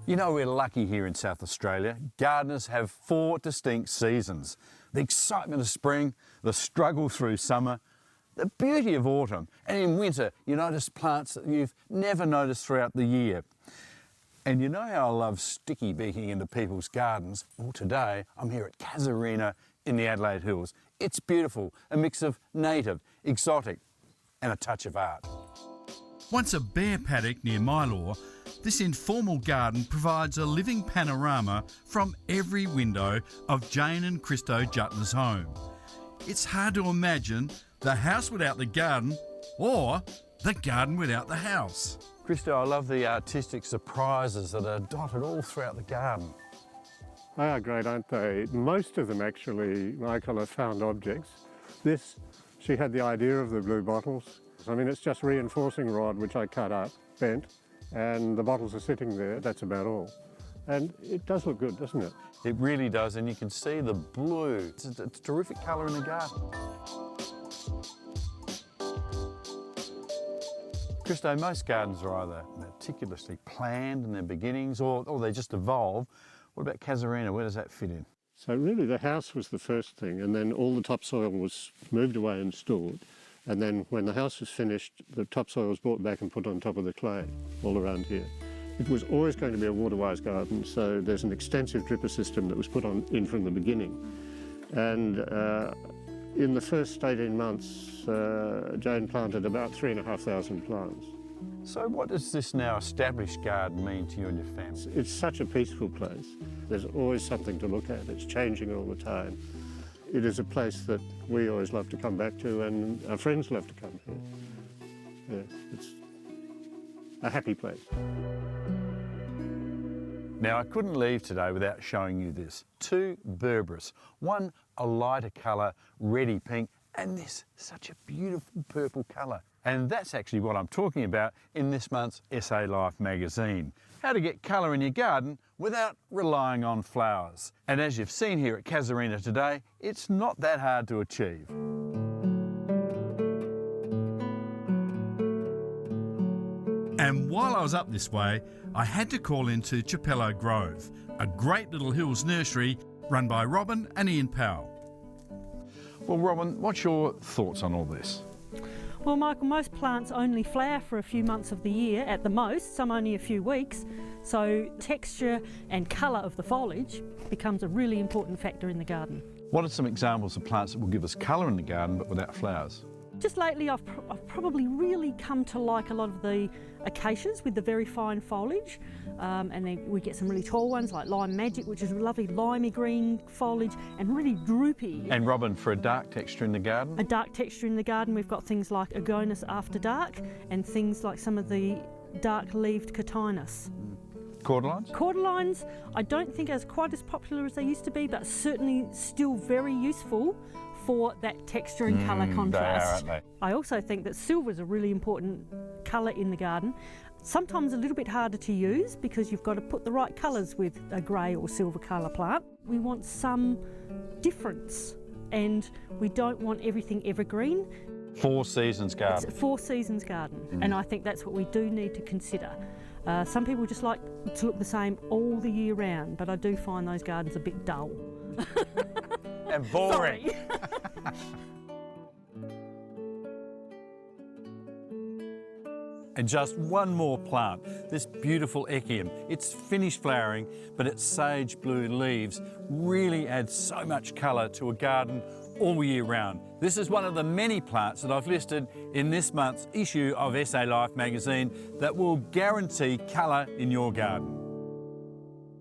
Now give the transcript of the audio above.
You know, we're lucky here in South Australia. Gardeners have 4 distinct seasons. The excitement of spring, the struggle through summer, the beauty of autumn, and in winter you notice plants that you've never noticed throughout the year. And you know how I love sticky beaking into people's gardens? Well, today I'm here at Casuarina in the Adelaide Hills. It's beautiful, a mix of native, exotic and a touch of art. Once a bare paddock near Mylor, this informal garden provides a living panorama from every window of Jane and Christo Jutner's home. It's hard to imagine the house without the garden or the garden without the house. Christo, I love the artistic surprises that are dotted all throughout the garden. They are great, aren't they? Most of them actually, Michael, are found objects. This, she had the idea of the blue bottles. I mean, it's just reinforcing rod, which I cut up, bent, and the bottles are sitting there. That's about all. And it does look good, doesn't it? It really does, and you can see the blue. It's a terrific colour in the garden. Christo, most gardens are either meticulously planned in their beginnings or they just evolve. What about Casuarina? Where does that fit in? So really the house was the first thing, and then all the topsoil was moved away and stored. And then when the house was finished, the topsoil was brought back and put on top of the clay all around here. It was always going to be a waterwise garden, so there's an extensive dripper system that was put in from the beginning. And in the first 18 months, Jane planted about 3,500 plants. So what does this now established garden mean to you and your family? It's such a peaceful place. There's always something to look at. It's changing all the time. It is a place that we always love to come back to, and our friends love to come here. Yeah, it's a happy place. Now, I couldn't leave today without showing you this. 2 berberis, one a lighter colour, reddy pink, and this, such a beautiful purple colour. And that's actually what I'm talking about in this month's SA Life magazine. How to get colour in your garden without relying on flowers. And as you've seen here at Casuarina today, it's not that hard to achieve. And while I was up this way, I had to call into Chapello Grove, a great little hills nursery run by Robin and Ian Powell. Well, Robin, what's your thoughts on all this? Well, Michael, most plants only flower for a few months of the year at the most, some only a few weeks. So texture and colour of the foliage becomes a really important factor in the garden. What are some examples of plants that will give us colour in the garden but without flowers? Just lately I've probably really come to like a lot of the acacias with the very fine foliage, and then we get some really tall ones like Lime Magic, which is a lovely limey green foliage and really droopy. And Robin, for a dark texture in the garden? A dark texture in the garden, we've got things like Agonis After Dark and things like some of the dark-leaved Cotinus. Cordyline? Cordylines, I don't think are quite as popular as they used to be, but certainly still very useful for that texture and colour contrast. They are, aren't they? I also think that silver is a really important colour in the garden. Sometimes a little bit harder to use because you've got to put the right colours with a grey or silver colour plant. We want some difference and we don't want everything evergreen. 4 seasons garden. It's a 4 seasons garden, and I think that's what we do need to consider. Some people just like to look the same all the year round, but I do find those gardens a bit dull. And boring. Sorry. And just one more plant, this beautiful Echium. It's finished flowering, but its sage blue leaves really add so much colour to a garden all year round. This is one of the many plants that I've listed in this month's issue of SA Life magazine that will guarantee colour in your garden.